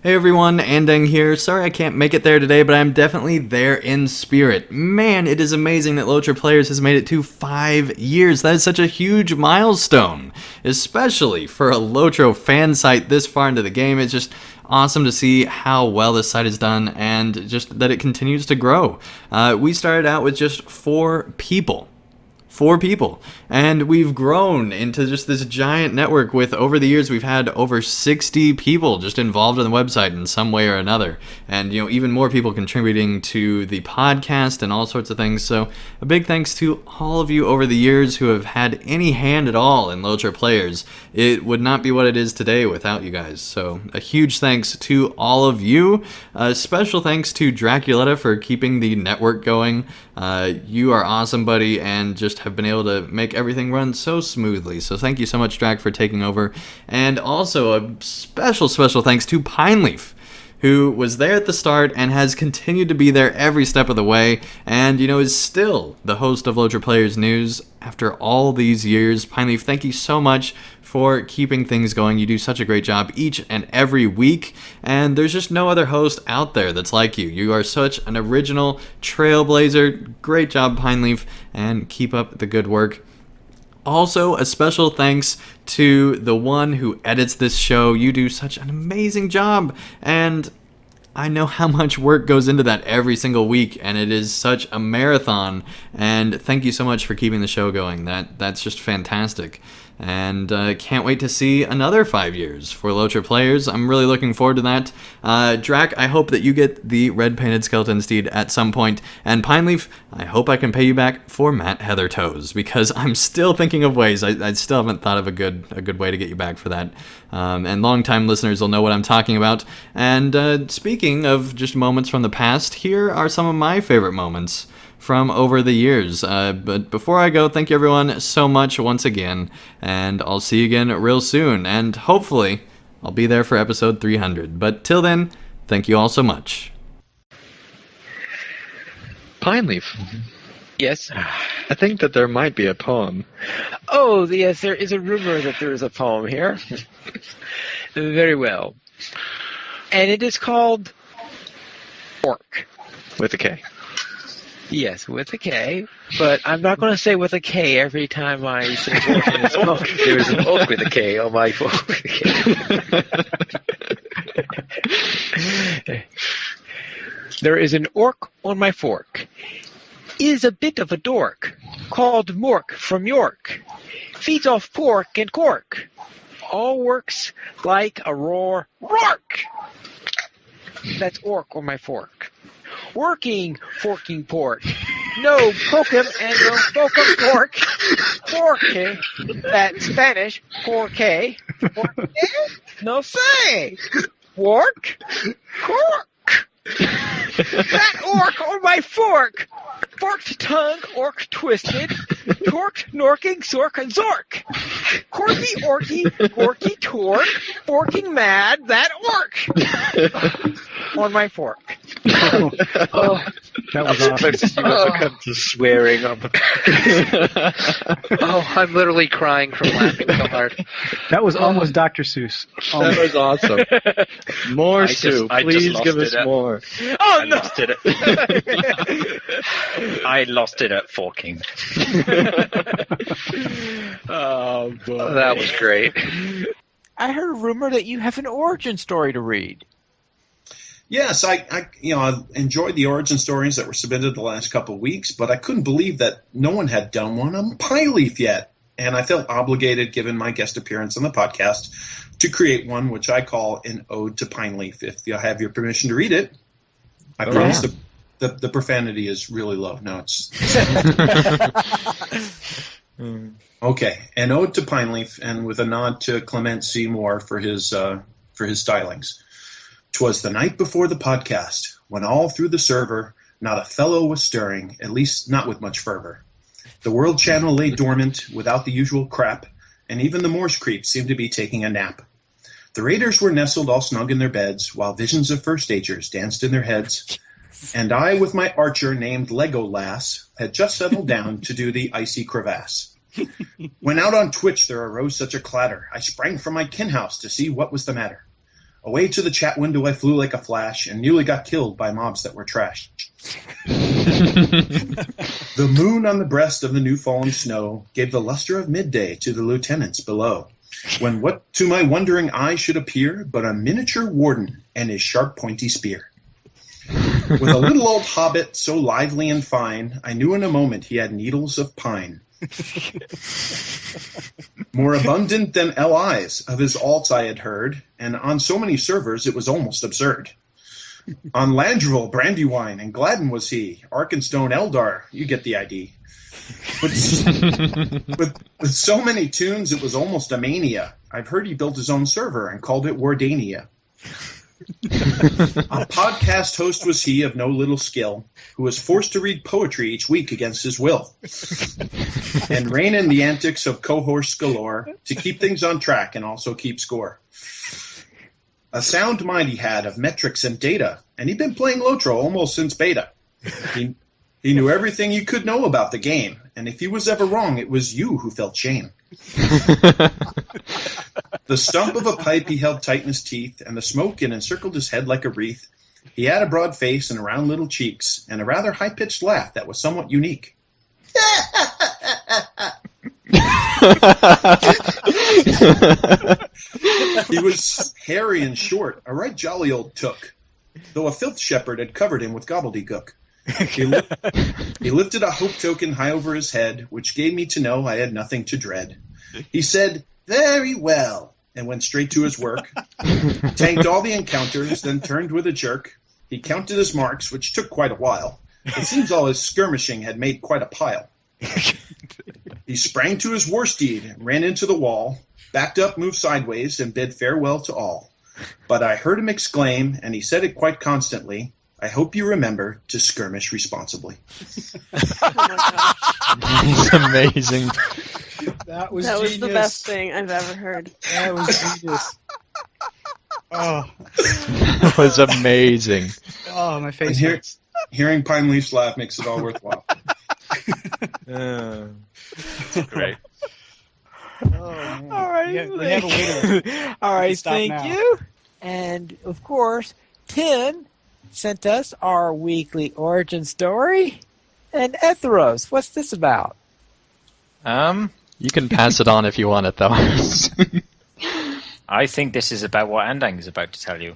Hey everyone, Andang here. Sorry I can't make it there today, but I'm definitely there in spirit. Man, it is amazing that Lotro Players has made it to 5 years. That is such a huge milestone, especially for a Lotro fan site this far into the game. It's just awesome to see how well this site has done and just that it continues to grow. We started out with just 4 people. 4 people, and we've grown into just this giant network. With over the years, we've had over 60 people just involved in the website in some way or another, and even more people contributing to the podcast and all sorts of things. So a big thanks to all of you over the years who have had any hand at all in Lotro Players. It would not be what it is today without you guys, so a huge thanks to all of you. A special thanks to Draculetta for keeping the network going. You are awesome, buddy, and just have been able to make everything run so smoothly. So thank you so much, Drac, for taking over. And also a special thanks to Pineleaf, who was there at the start and has continued to be there every step of the way, and is still the host of Lotro Players News after all these years. Pineleaf, thank you so much for keeping things going. You do such a great job each and every week, and there's just no other host out there that's like you. You are such an original trailblazer. Great job, Pineleaf, and keep up the good work. Also, a special thanks to the one who edits this show. You do such an amazing job, and I know how much work goes into that every single week, and it is such a marathon, and thank you so much for keeping the show going. That's just fantastic. And can't wait to see another 5 years for Lotro Players. I'm really looking forward to that. Drac, I hope that you get the red painted skeleton steed at some point. And Pineleaf, I hope I can pay you back for Matt Heathertoes, because I'm still thinking of ways. I still haven't thought of a good way to get you back for that. And longtime listeners will know what I'm talking about. And speaking of just moments from the past, here are some of my favorite moments from over the years. But before I go, thank you everyone so much once again, and I'll see you again real soon, and hopefully I'll be there for episode 300. But till then, thank you all so much. Pineleaf. Yes? I think that there might be a poem. Oh, yes, there is a rumor that there is a poem here. Very well. And it is called Orc. With a K. Yes, with a K, but I'm not going to say with a K every time I say orc in this book. There is an orc with a K on my fork with a K. There is an orc on my fork. Is a bit of a dork, called Mork from York. Feeds off pork and cork. All works like a roar roark. That's orc on my fork. Working, forking pork. No pokem and no pokem pork. Porque, that's Spanish, porque. Porque? No say. Work, cork. That orc on my fork. Forked tongue, orc twisted. Torqued, norking, sork, and zork. Corky, orky, orky, torque. Forking mad, that orc. On my fork. Oh, that was awesome. You ever come to swearing on the Oh, I'm literally crying from laughing so hard. That was almost Dr. Seuss. That was awesome. More Sue. Please give us more. Oh, no! I lost it at forking. Oh, boy. That was great. I heard a rumor that you have an origin story to read. Yes, I enjoyed the origin stories that were submitted the last couple of weeks, but I couldn't believe that no one had done one on Pineleaf yet. And I felt obligated, given my guest appearance on the podcast, to create one which I call an ode to Pineleaf. If I have your permission to read it, I promise the profanity is really low. No, it's okay. An ode to Pineleaf, and with a nod to Clement Seymour for his stylings. 'Twas the night before the podcast, when all through the server not a fellow was stirring, at least not with much fervor. The world channel lay dormant, without the usual crap, and even the Morse creeps seemed to be taking a nap. The raiders were nestled all snug in their beds, while visions of first-stagers danced in their heads, and I, with my archer named Legolas, had just settled down to do the icy crevasse. When out on Twitch there arose such a clatter, I sprang from my kin house to see what was the matter. Away to the chat window I flew like a flash and nearly got killed by mobs that were trash. The moon on the breast of the new fallen snow gave the luster of midday to the lieutenants below, when what to my wondering eye should appear but a miniature warden and his sharp pointy spear. With a little old hobbit so lively and fine, I knew in a moment he had needles of pine. More abundant than LIs of his alts I had heard, and on so many servers it was almost absurd. On Landrival, Brandywine, and Gladden was he, Arkenstone, Eldar, you get the ID. With so many tunes it was almost a mania. I've heard he built his own server and called it Wardania. A podcast host was he of no little skill, who was forced to read poetry each week against his will, and rein in the antics of cohorts galore to keep things on track and also keep score. A sound mind he had of metrics and data, and he'd been playing Lotro almost since beta. He knew everything you could know about the game, and if he was ever wrong, it was you who felt shame. The stump of a pipe he held tight in his teeth, and the smoke encircled his head like a wreath. He had a broad face and round little cheeks, and a rather high-pitched laugh that was somewhat unique. He was hairy and short, a right jolly old took, though a filth shepherd had covered him with gobbledygook. He lifted a hope token high over his head, which gave me to know I had nothing to dread. He said, "Very well," and went straight to his work. Tanked all the encounters, then turned with a jerk. He counted his marks, which took quite a while. It seems all his skirmishing had made quite a pile. He sprang to his war steed, ran into the wall, backed up, moved sideways, and bid farewell to all. But I heard him exclaim, and he said it quite constantly, "I hope you remember to skirmish responsibly." It's amazing. That was the best thing I've ever heard. That was genius. Oh. That was amazing. Oh, my face And hurts. hearing Pine Leaf's laugh makes it all worthwhile. Great. Oh, All right. we have a winner. All right, stop thank now. you. And, of course, Tim sent us our weekly origin story. And Etheros, what's this about? You can pass it on if you want it, though. I think this is about what Andang is about to tell you.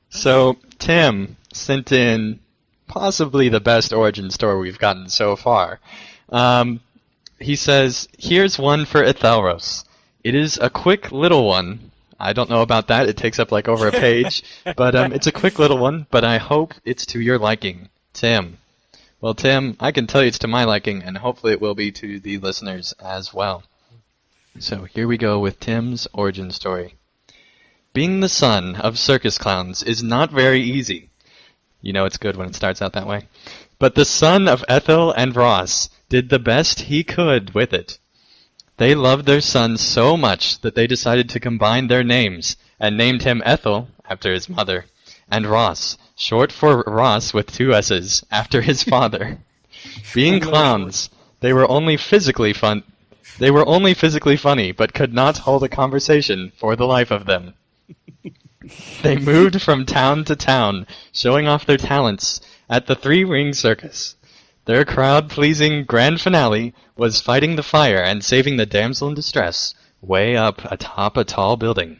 So, Tim sent in possibly the best origin story we've gotten so far. He says, "Here's one for Ethelros. It is a quick little one. I don't know about that. It takes up like over a page. But it's a quick little one, but I hope it's to your liking. Tim." Well, Tim, I can tell you it's to my liking, and hopefully it will be to the listeners as well. So here we go with Tim's origin story. Being the son of circus clowns is not very easy. You know it's good when it starts out that way. But the son of Ethel and Ross did the best he could with it. They loved their son so much that they decided to combine their names and named him Ethel, after his mother, and Ross, short for Ross with 2 S's, after his father. Being clowns, they were only physically funny, but could not hold a conversation for the life of them. They moved from town to town, showing off their talents at the 3-ring circus. Their crowd-pleasing grand finale was fighting the fire and saving the damsel in distress way up atop a tall building.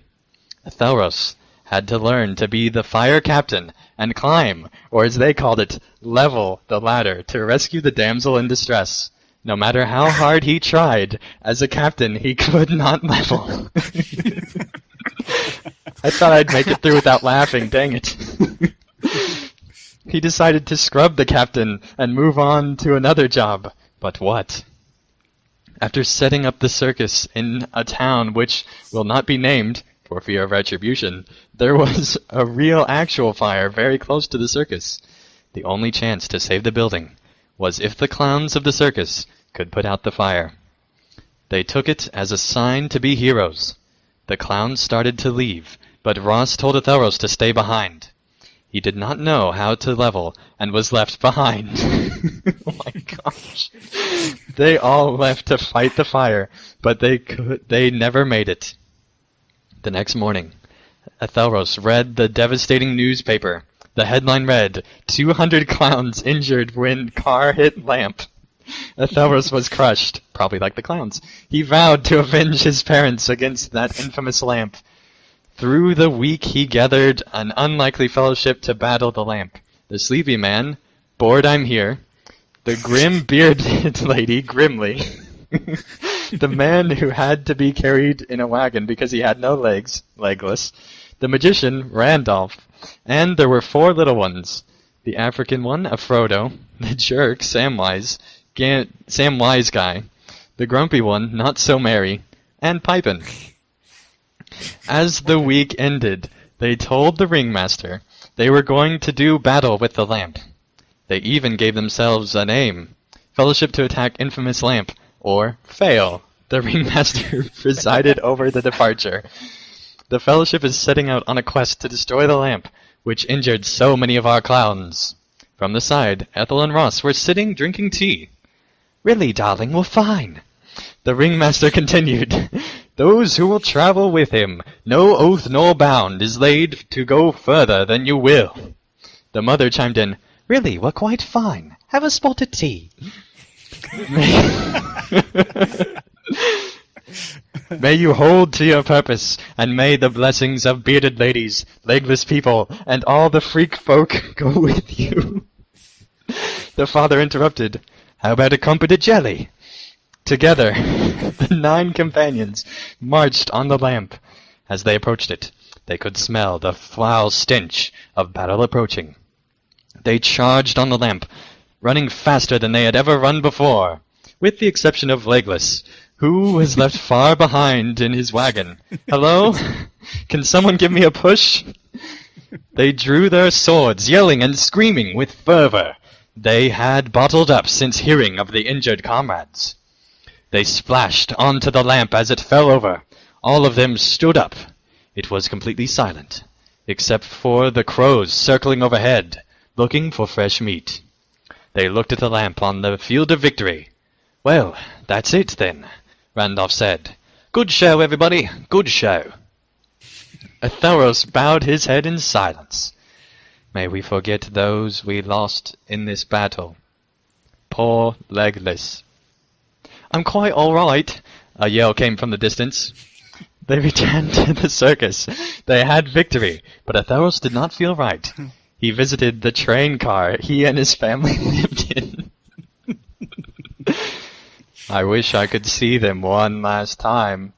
Ethelros had to learn to be the fire captain and climb, or as they called it, level the ladder to rescue the damsel in distress. No matter how hard he tried, as a captain he could not level. I thought I'd make it through without laughing, dang it. He decided to scrub the captain and move on to another job. But what? After setting up the circus in a town which will not be named, for fear of retribution, there was a real actual fire very close to the circus. The only chance to save the building was if the clowns of the circus could put out the fire. They took it as a sign to be heroes. The clowns started to leave, but Ross told Ethelros to stay behind. He did not know how to level and was left behind. Oh my gosh. They all left to fight the fire, but they never made it. The next morning, Athelros read the devastating newspaper. The headline read, 200 clowns injured when car hit lamp. Athelros was crushed, probably like the clowns. He vowed to avenge his parents against that infamous lamp. Through the week he gathered an unlikely fellowship to battle the lamp. The sleepy man, bored I'm here. The grim bearded lady, Grimly. The man who had to be carried in a wagon because he had no legs, legless. The magician, Randolph. And there were 4 little ones. The African one, a Frodo. The jerk, Samwise guy. The grumpy one, Not So Merry. And Pippin. As the week ended, they told the ringmaster they were going to do battle with the lamp. They even gave themselves a name. Fellowship to Attack Infamous Lamp. Or Fail. The ringmaster presided over the departure. The Fellowship is setting out on a quest to destroy the lamp, which injured so many of our clowns. From the side, Ethel and Ross were sitting drinking tea. Really, darling, we're fine. The ringmaster continued. Those who will travel with him, no oath nor bound is laid to go further than you will. The mother chimed in. Really, we're quite fine. Have a spot of tea. May you hold to your purpose, and may the blessings of bearded ladies, legless people, and all the freak folk go with you. The father interrupted. How about a crumpet of jelly? Together, the 9 companions marched on the lamp. As they approached it, they could smell the foul stench of battle approaching. They charged on the lamp, running faster than they had ever run before, with the exception of Legless, who was left far behind in his wagon. Hello? Can someone give me a push? They drew their swords, yelling and screaming with fervor. They had bottled up since hearing of the injured comrades. They splashed onto the lamp as it fell over. All of them stood up. It was completely silent, except for the crows circling overhead, looking for fresh meat. They looked at the lamp on the field of victory. Well, that's it then, Randolph said. Good show, everybody. Good show. Athelros bowed his head in silence. May we forget those we lost in this battle. Poor Legless. I'm quite all right, a yell came from the distance. They returned to the circus. They had victory, but Athelros did not feel right. He visited the train car he and his family lived in. I wish I could see them one last time.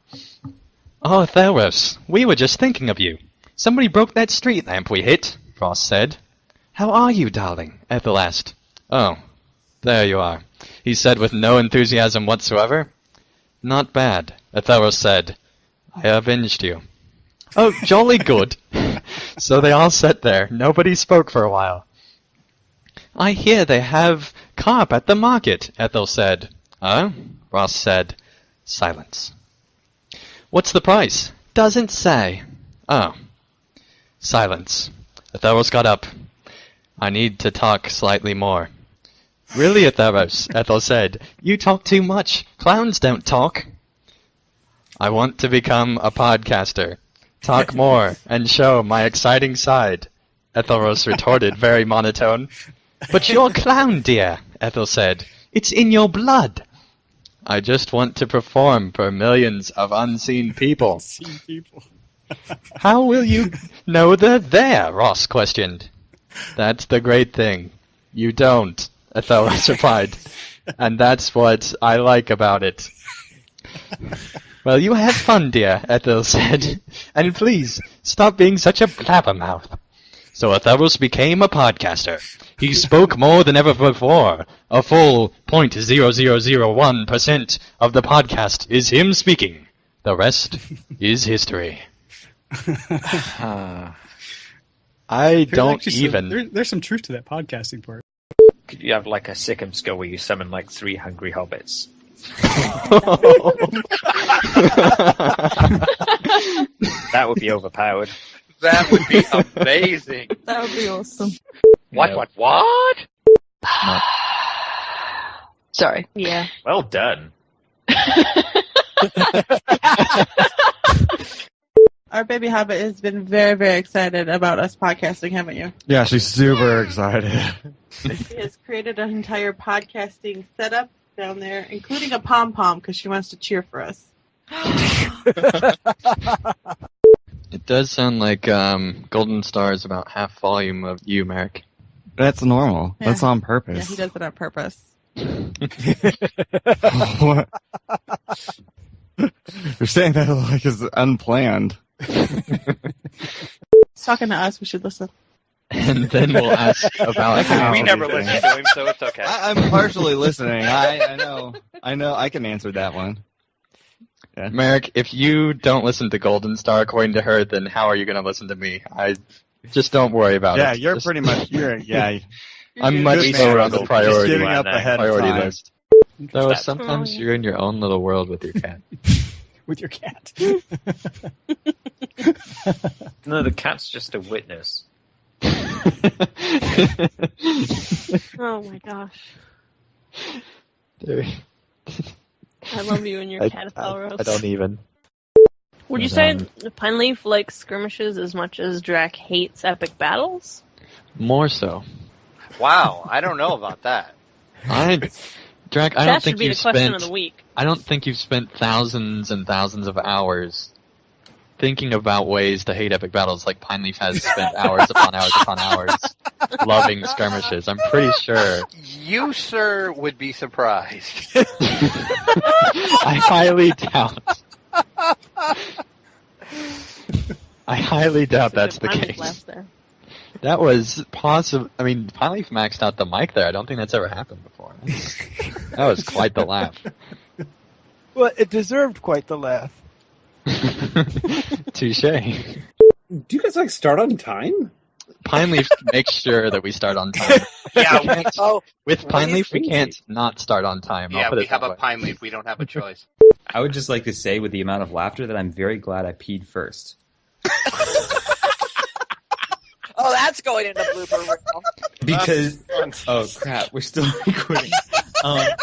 Oh, Athelros, we were just thinking of you. Somebody broke that street lamp we hit, Ross said. How are you, darling? Ethel asked. Oh, there you are, he said with no enthusiasm whatsoever. Not bad, Athelros said. I avenged you. Oh, jolly good. So they all sat there. Nobody spoke for a while. I hear they have carp at the market, Ethel said. Oh? Ross said. Silence. What's the price? Doesn't say. Oh. Silence. Athelros got up. I need to talk slightly more. Really, Athelros, Ethel said. You talk too much. Clowns don't talk. I want to become a podcaster. Talk more and show my exciting side, Ethelros retorted, very monotone. But you're a clown, dear, Ethel said. It's in your blood. I just want to perform for millions of unseen people. How will you know they're there? Ross questioned. That's the great thing. You don't, Athelros replied. And that's what I like about it. Well, you have fun, dear, Ethel said. And please, stop being such a blabbermouth. So Athelros became a podcaster. He spoke more than ever before. A full 0.0001% of the podcast is him speaking. The rest is history. I don't even... There's some truth to that podcasting part. Could you have like a Sikkim skill where you summon like 3 hungry hobbits? That would be overpowered. That would be amazing. That would be awesome. What? No. Sorry. Yeah. Well done. our baby Hobbit has been very, very excited about us podcasting, haven't you? Yeah, she's super excited. She has created an entire podcasting setup down there, including a pom-pom, because she wants to cheer for us. It does sound like Golden Star is about half volume of you, Merrick. That's normal. Yeah. That's on Yeah, purpose. he does it on purpose. What? You're saying that like it's unplanned. He's talking to us. We should listen. And then we'll ask about how. We never listen to him, so it's okay. I'm partially listening. I know. I can answer that one. Yeah. Merrick, if you don't listen to Golden Star according to her, then how are you going to listen to me? Just don't worry about it. Yeah, you're Just, pretty much. I'm much lower on the priority, giving up ahead of priority time. list. Though sometimes you're in your own little world with your cat. With your cat. No, the cat's just a witness. Oh my gosh. Dude. I love you and your cat, Elros. I don't even. Would you say Pine Leaf likes skirmishes as much as Drac hates epic battles? More so. Wow, I don't know about that. Drac, I That don't think should be you've the question spent. of the week. I don't think you've spent thousands and thousands of hours thinking about ways to hate epic battles like Pine Leaf has spent hours upon hours upon hours loving skirmishes. I'm pretty sure. You, sir, would be surprised. I highly doubt. I highly doubt that's the Pine Leaf case. laughs there. That was possible. I mean, Pine Leaf maxed out the mic there. I don't think that's ever happened before. That was quite the laugh. Well, it deserved quite the laugh. Touche. Do you guys start on time? Pine Leaf makes sure that we start on time. Yeah, With Pine Leaf, we can't not start on time. yeah, we have a Pine Leaf. We don't have a choice. I would just like to say, with the amount of laughter, that I'm very glad I peed first. Oh, that's going in the blooper reel. Because oh crap, we're still recording. Awesome.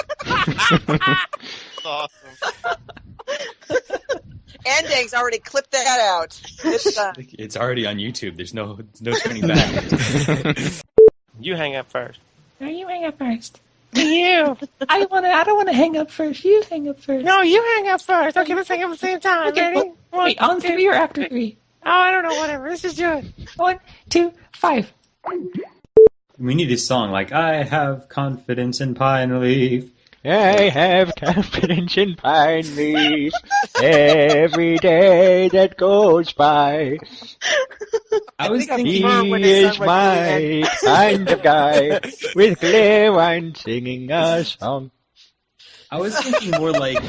Andang's already clipped that out. It's already on YouTube. There's no turning back. You hang up first. No, you hang up first. You. I don't wanna hang up first. You hang up first. No, you hang up first. Okay, let's hang up at the same time. Okay, Ready? wait, on 3 or after 3? Oh, I don't know. Whatever. Let's just do it. 1, 2, 5. We need a song like "I have confidence in Pine Leaf." I have confidence in Pine Leaf every day that goes by. I was thinking he is my kind of guy with clear wine singing a song. I was thinking more like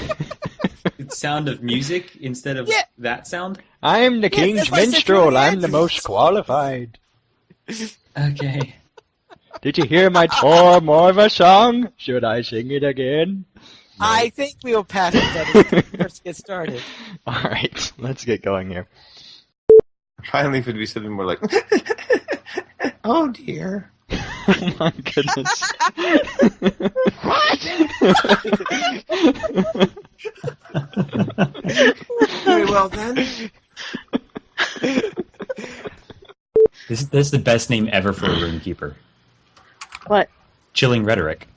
Sound of Music instead of that sound. I'm the king's minstrel. I'm the most qualified. Okay. Did you hear my tour more of a song? Should I sing it again? I think we will pass it then. Let's get started. All right, let's get going here. Pine Leaf would be something more like, Oh dear. Oh my goodness. Very well then. This is the best name ever for a roomkeeper. What? Chilling Rhetoric.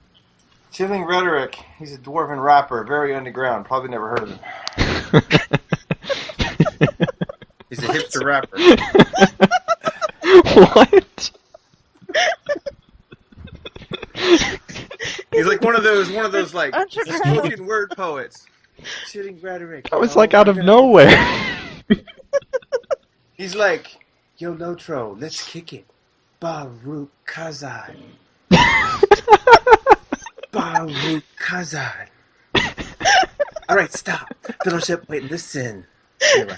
Chilling Rhetoric. He's a dwarven rapper, very underground. Probably never heard of him. He's a hipster rapper. What? He's like one of those like spoken word poets. Chilling Rhetoric. That was like out of nowhere. He's like, yo, Lotro, let's kick it. Baruch Kazan. Baruch Kazan. All right, stop. Fellowship, wait, listen. Anyway.